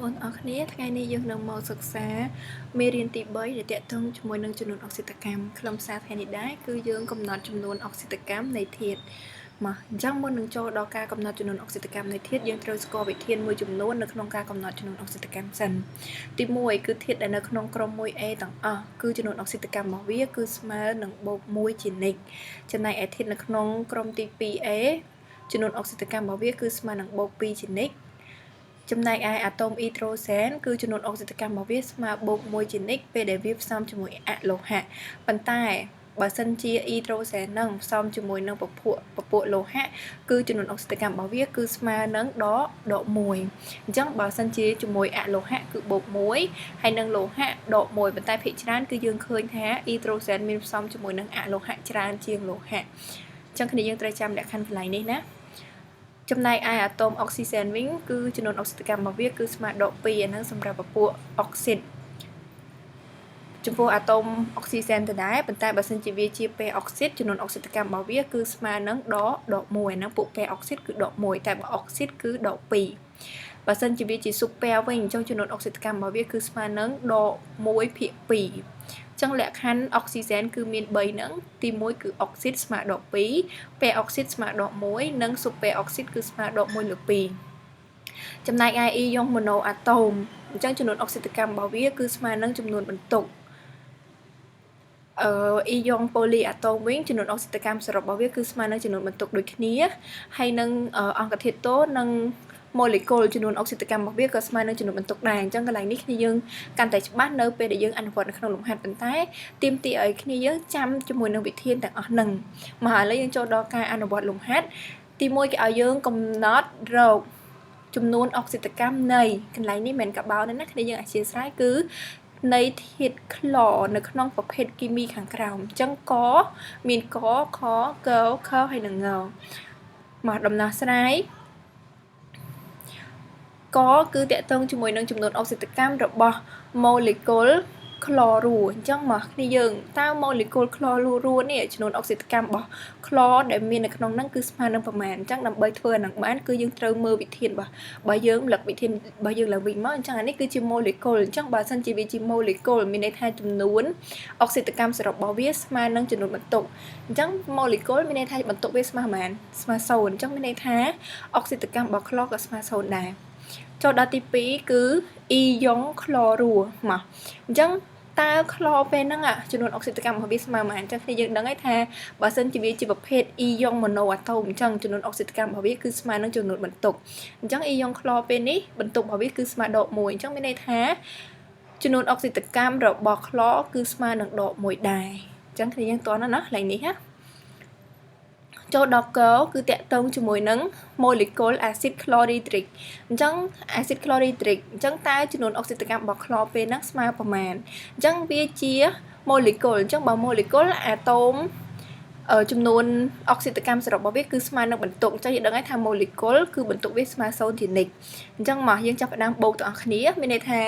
បងប្អូនអរគ្នាថ្ងៃនេះយើងនឹងមកសិក្សាមេរៀនទី3ដែលទាក់ទងជាមួយនឹងចំនួនអុកស៊ីតកម្មខ្លឹមសារថ្ងៃនេះដែរគឺយើងកំណត់ចំនួនអុកស៊ីតកម្មនៃធាតុមកអញ្ចឹងមុននឹងចូលដល់ការកំណត់ចំនួនអុកស៊ីតកម្មនៃធាតុយើងត្រូវស្គាល់វិធានមួយចំនួននៅក្នុងការកំណត់ចំនួនអុកស៊ីតកម្មសិនទី1គឺធាតុដែលនៅក្នុងក្រុម 1A ទាំងអស់គឺចំនួនអុកស៊ីតកម្មរបស់វាគឺស្មើនឹងបូក1ជានិចចំណែកឯធាតុនៅក្នុងក្រុមទី 2A ចំនួនអុកស៊ីតកម្មរបស់វាគឺស្មើនឹងបូក2ជានិចចំណែកឯអាតូមអ៊ីដ្រូសែនគឺចំនួនអុកស៊ីតកម្មរបស់វាស្មើបូក1ជានិចពេលដែលវាផ្សំជាមួយអលោហៈប៉ុន្តែបើសិនជាអ៊ីដ្រូសែននឹងផ្សំជាមួយនឹងពពួកលោហៈគឺចំនួនអុកស៊ីតកម្មរបស់វាគឺស្មើនឹងដក1អញ្ចឹងបើសិនជាជាមួយអលោហៈគឺបូក1ហើយនឹងលោហៈដក1ប៉ុន្តែភាគច្រើនគឺយើងឃើញថាអ៊ីដ្រូសែនមានផ្សំជាមួយនឹងអលោហៈច្រើនជាងលោហៈអញ្ចឹងគ្នាយើងត្រូវចាំលក្ខខណ្ឌកន្លែងនេះណាចំណែកឯអាតូមអុកស៊ីសែនវិញគឺចំនួនអុកស៊ីតកម្មរបស់វាគឺស្មើដក2អាហ្នឹងសម្រាប់ពពួកអុកស៊ីតចំពោះអាតូមអុកស៊ីសែនដដែលប៉ុន្តែបើសិនជាវាជាពេអុកស៊ីតចំនួនអុកស៊ីតកម្មរបស់វាគឺស្មើនឹងដក1ហ្នឹងពួកពេអុកស៊ីតគឺដក1តែបើអុកស៊ីតគឺដក2បើសិនជាវាជាស៊ុបពេវិញអញ្ចឹងចំនួនអុកស៊ីតកម្មរបស់វាគឺស្មើនឹងដក1/2ចឹងលក្ខខណ្ឌអុកស៊ីសែនគឺមាន3ហ្នឹងទី1គឺអុកស៊ីតស្មើដក2ពេអុកស៊ីតស្មើដក1និងស៊ុបពេអុកស៊ីតគឺស្មើដក1/2ចំណែកឯអ៊ីយ៉ុងម៉ូណូអាតូមអញ្ចឹងចំនួនអុកស៊ីតកម្មរបស់វាគឺស្មើនឹងចំនួនបន្ទុកអ៊ីយ៉ុងប៉ូលីអាតូមវិញចំនួនអុកស៊ីតកម្មសរុបរបស់វាគឺស្មើនឹងចំនួនបន្ទុកដូចគ្នាហើយនឹងអង្គធាតុតូនិងម៉ូលេគុលចំនួនអុកស៊ីតកម្មរបស់វាក៏ស្មើនឹងចំនួនបន្ទុកដែរអញ្ចឹងកន្លែងនេះគ្នាយើងកាន់តែច្បាស់នៅពេលដែលយើងអនុវត្តនៅក្នុងលំហាត់ប៉ុន្តែទាមទារឲ្យគ្នាយើងចាំជាមួយនឹងវិធានទាំងអស់ហ្នឹងមកឥឡូវយើងចូលដល់ការអនុវត្តលំហាត់ទី1គេឲ្យយើងកំណត់រកចំនួនអុកស៊ីតកម្មនៃកន្លែងនេះមិនមែនកបោទេណាគ្នាយើងអធិស្ឋានគឺនៃធាតុក្លរនៅក្នុងប្រភេទគីមីខាងក្រោមអញ្ចឹងកមានកខកខហើយនឹងងមកដំណោះស្រាយកគឺតកតងជាមួយនឹងចំនួនអុកស៊ីតកម្មរបស់ម៉ូលេគុលក្លរ៉ូអញ្ចឹងមកគ្នាយើងតើម៉ូលេគុលក្លរ៉ូនេះចំនួនអុកស៊ីតកម្មរបស់ក្លរដែលមាននៅក្នុងហ្នឹងគឺស្មើនឹងប្រមាណអញ្ចឹងដើម្បីធ្វើអានឹងបានគឺយើងត្រូវមើលវិធានបើយើងលឹកវិធានបើយើងឡើងវិញមកអញ្ចឹងអានេះគឺជាម៉ូលេគុលអញ្ចឹងបើសិនជាវាជាម៉ូលេគុលមានន័យថាចំនួនអុកស៊ីតកម្មសរុបរបស់វាស្មើនឹងចំនួនបន្ទុកអញ្ចឹងម៉ូលេគុលមានន័យថាបន្ទុកវាស្មើប៉ុន្មានស្មើ0អញ្ចឹងមានន័យថាអុកស៊ីតកម្មរបស់ក្លរក៏ស្មើ0ដែរចូលដល់ទី2គឺអ៊ីយ៉ុងក្លរ៉ូមកអញ្ចឹងតើក្លរពេលហ្នឹងចំនួនអុកស៊ីតកម្មរបស់វាស្មើប៉ុន្មានអញ្ចឹងគ្នាយើងដឹងហើយថាបើសិនជាវាជាប្រភេទអ៊ីយ៉ុងម៉ូណូអាតូមអញ្ចឹងចំនួនអុកស៊ីតកម្មរបស់វាគឺស្មើនឹងចំនួនបន្ទុកអញ្ចឹងអ៊ីយ៉ុងក្លរពេលនេះបន្ទុករបស់វាគឺស្មើដក1អញ្ចឹងមានន័យថាចំនួនអុកស៊ីតកម្មរបស់ក្លរគឺស្មើនឹងដក1ដែរអញ្ចឹងគ្នាយើងតោះណាឡើងនេះណាចូលដល់កគឺតកតងជាមួយនឹងម៉ូលេគុលអាស៊ីតក្លរីត្រិកអញ្ចឹងអាស៊ីតក្លរីត្រិកអញ្ចឹងតើចំនួនអុកស៊ីតកម្មរបស់ក្លរពេលហ្នឹងស្មើប្រមាណអញ្ចឹងវាជាម៉ូលេគុលអញ្ចឹងបើម៉ូលេគុលអាតូមចំនួនអុកស៊ីតកម្មសរុបរបស់វាគឺស្មើនឹងបន្ទុកអញ្ចឹងយើងដឹងហើយថាម៉ូលេគុលគឺបន្ទុកវាស្មើ0ជានិចអញ្ចឹងមកយើងចាប់ផ្ដើមបូកទាំងអស់គ្នាមានន័យថា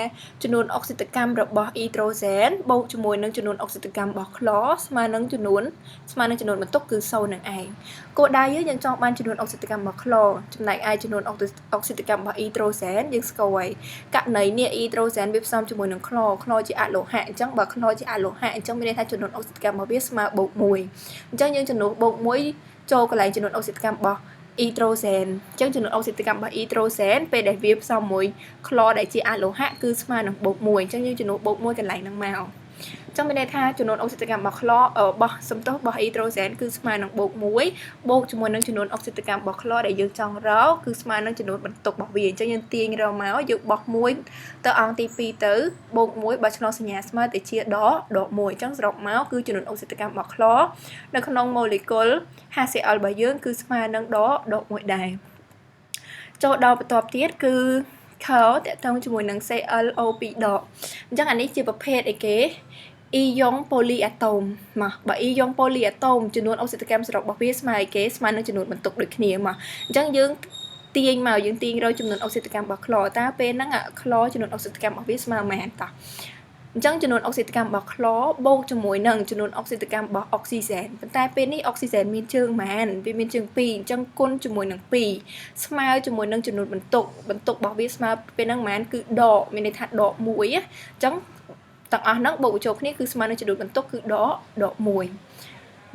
ចំនួនអុកស៊ីតកម្មរបស់អ៊ីដ្រូសែនបូកជាមួយនឹងចំនួនអុកស៊ីតកម្មរបស់ក្លរស្មើនឹងចំនួនបន្ទុកគឺ0នឹងឯងគោលដៅយើងចង់បានចំនួនអុកស៊ីតកម្មរបស់ក្លរចំណែកឯចំនួនអុកស៊ីតកម្មរបស់អ៊ីដ្រូសែនយើងស្គាល់ហើយករណីនេះអ៊ីដ្រូសែនវាផ្សំជាមួយនឹងក្លរជាអលោហៈអញ្ចឹងបើក្លរជាអលោហៈអញ្ចឹងមានន័យថាចំនួនអុកស៊ីតកម្មរបស់វាស្មើបូក1អញ្ចឹងយើងចំនួនបូក1ចូលកន្លែងចំនួនអុកស៊ីតកម្មរបស់អ៊ីដ្រូសែនអញ្ចឹងចំនួនអុកស៊ីតកម្មរបស់អ៊ីដ្រូសែនពេលដែលវាផ្សំមួយក្លរដែលជាអលោហៈគឺស្មើនឹងបូក1អញ្ចឹងយើងចំនួនបូក1កន្លែងហ្នឹងមកចឹងមានន័យថាចំនួនអុកស៊ីតកម្មរបស់ក្លររបស់អ៊ីដ្រូសែនគឺស្មើនឹងបូក1បូកជាមួយនឹងចំនួនអុកស៊ីតកម្មរបស់ក្លរដែលយើងចង់រកគឺស្មើនឹងចំនួនបន្ទុករបស់វាអញ្ចឹងយើងទាញរកមកយើងបោះ1ទៅអង្គទី2ទៅបូក1បើឆ្លងសញ្ញាស្មើទៅជាដក1អញ្ចឹងសរុបមកគឺចំនួនអុកស៊ីតកម្មរបស់ក្លរនៅក្នុងម៉ូលេគុល HCl របស់យើងគឺស្មើនឹងដក1ដែរចូលដល់បន្ទាប់ទៀតគឺខោតកតងជាមួយនឹង ClO2 ដកអញ្ចឹងអានេះជាប្រភេទអីគេអ៊ីយ៉ុងប៉ូលីអាតូមមកបើអ៊ីយ៉ុងប៉ូលីអាតូមចំនួនអុកស៊ីតកម្មសរុបរបស់វាស្មើអីគេស្មើនឹងចំនួនបន្ទុកដូចគ្នាមកអញ្ចឹងយើងទាញរកចំនួនអុកស៊ីតកម្មរបស់ក្លរតើពេលហ្នឹងក្លរចំនួនអុកស៊ីតកម្មរបស់វាស្មើប៉ុន្មានតោះអ จังจำนวนออกซิเจนบอกคลอบวกจมวยหนึ่งจำนวนออกซิเจนบอกออกซิเจนแต่เป็นนี่ออกซิเจนมีเชิงมันเป็นเชิงปีจังก้นจมวยหนึ่งปีสมาร์จมวยหนึ่งจำนวนบรรทุกบอกวิสมาเป็นนังมันคือดอกมีในถัดดอกมวยจังต่างอันนักบอกโจกนี่คือสมาร์จำนวนบรรทุกคือดอกมวย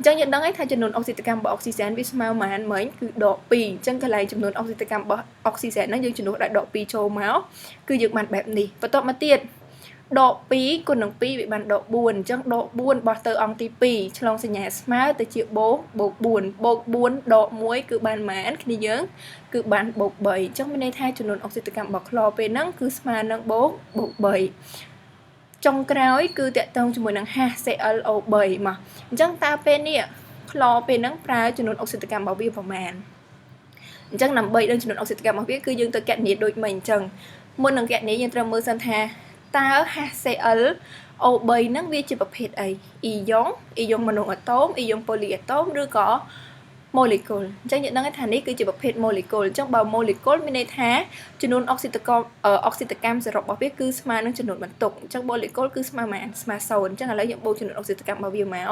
จังยันดังไอ้ทางจำนวนออกซิเจนบอกออกซิเจนวิสมาเหมือนคือดอกปีจังกระไรจำนวนออกซิเจนบอกออกซิเจนนั่นยังจำนวนดอกปีโชว์เมาส์คือยึดมันแบบนี้ประตูมาเตียนดอกปีคนหนึ่งปีbị bạn ดอกบุญจังดอกบุญบอเตอร์องตีปีฉลองสัญญาสมาร์ตแต่เจียโบกบุญดอกมวยคือบ้านหมานขี้เยอะคือบ้านโบกใบจังไม่ได้ท่าจำนวนออกซิเจนบอกคลอเป็นนั่งคือสมาร์นั่งโบกใบtrong cáiคือแต่ตรงจมูกนังฮะเซลล์เอาใบมาจังตาเป็นเนี่ยคลอเป็นนังปลาจำนวนออกซิเจนบอกวิประมาณจังนำใบเรื่องจำนวนออกซิเจนบอกวิคือยังตัวแกะนี้โดยมันจังมวลหนังแกะนี้ยังตรมือสันทาตาฮะเซลล์เอาใบนังวิจิประเภทไออียงมโนอะตอมอียงโพลีอะตอมหรือก็โมเลกุลจังอย่างนั้นฐานนี้คือจะประเภทโมเลกุลจังเบาโมเลกุลมีในแท้จำนวนออกซิเจนสำหรับบอกว่าคือสมาร์นั่งจำนวนบรรทุกจังโมเลกุลคือสมาร์มันสมาร์โซนจังอะไรอย่างโบจำนวนออกซิเจนบาวิวมา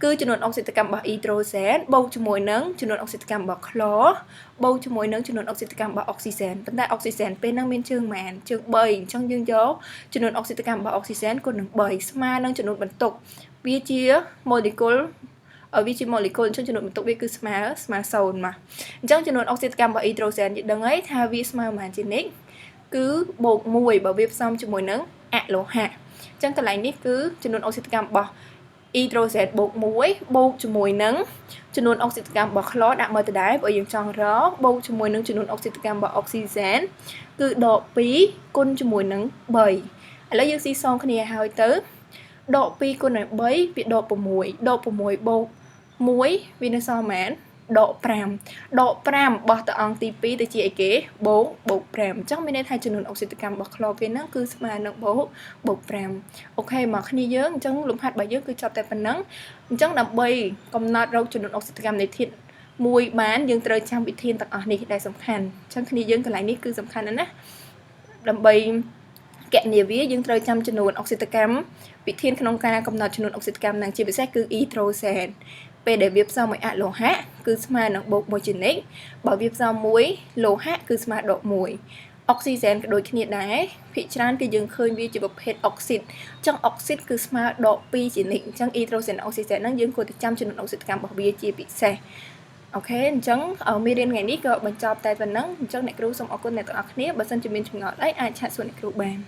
คือจำนวนออกซิเจนบาอิโดรเซนโบจำนวนนั่งจำนวนออกซิเจนบาคลอโบจำนวนนั่งจำนวนออกซิเจนบาออกซิเจนตั้งแต่ออกซิเจนเป็นนั่งเป็นเชิงแมนเชิงใบจังยืงเยอะจำนวนออกซิเจนบาออกซิเจนคนหนึ่งใบสมาร์นั่งจำนวนบรรทุกวิจิโมเลกุลở vị trí molecule trong จำนวนบรรทุกคือ small zone มาจังจำนวนออกซิเจนบอกไฮโดรเจนดังไงถ้าวิสมามันจีนิกคือบวกมวยบอกวิบซ้ำจำนวนนึงอะโลหะจังตัวไหนนี่คือจำนวนออกซิเจนบอกไฮโดรเจนบวกมวยบวกจำนวนนึงจำนวนออกซิเจนบอกคลอดอะมาตัวใดบอกยังจังร้อบวกจำนวนนึงจำนวนออกซิเจนบอกออกซิเจนคือดอกปีกุนจำนวนนึงใบแล้วยังซีซองคะแนนหายเตอดอกปีกุนไหนใบเป็นดอกปมวยบวกมวยวินาซอแมนดอกแปรมบอตองตีปีแต่จีไอเก๋โบกแปรมจังไม่ได้ทายจำนวนออกซิเจนบอกคลอเป็นนั่นคือสมาร์นโบกแปรมโอเคมาขณีเยอะจังลมพัดใบเยอะคือจับแต่เป็นนั่งจังดับใบกำนัดเราจำนวนออกซิเจนในทิศมวยบ้านยังเตยจำวิธีต่างๆนี่ได้สำคัญจังขณีเยอะกันหลายนี่คือสำคัญนะดับใบแกะเนียวิยังเตยจำจำนวนออกซิเจนวิธีขนมการกำหนดจำนวนออกซิเจนนางจีบแท้คืออีโตรเซนđể viết sau mấy lô hát cứ smart nó bột môi trình ấy bảo viết sau muối lô hát cứ smart độ mùi oxygen đôi khi nhiệt đáy vị trí thì dừng khơi vi chỉ bộc hết oxit trong oxit cứ smart độ pi chỉ định trong hydrogen oxygen nó dừng của trăm trên oxygen bảo bia chỉ bị xe ok chẳng ở miền ngày ní cơ bên trong tay phần nắng trong này kêu xong ở con này tao ăn nếp bà sân chỉ miền chung ngọt đấy ai chả xuống này kêu bàn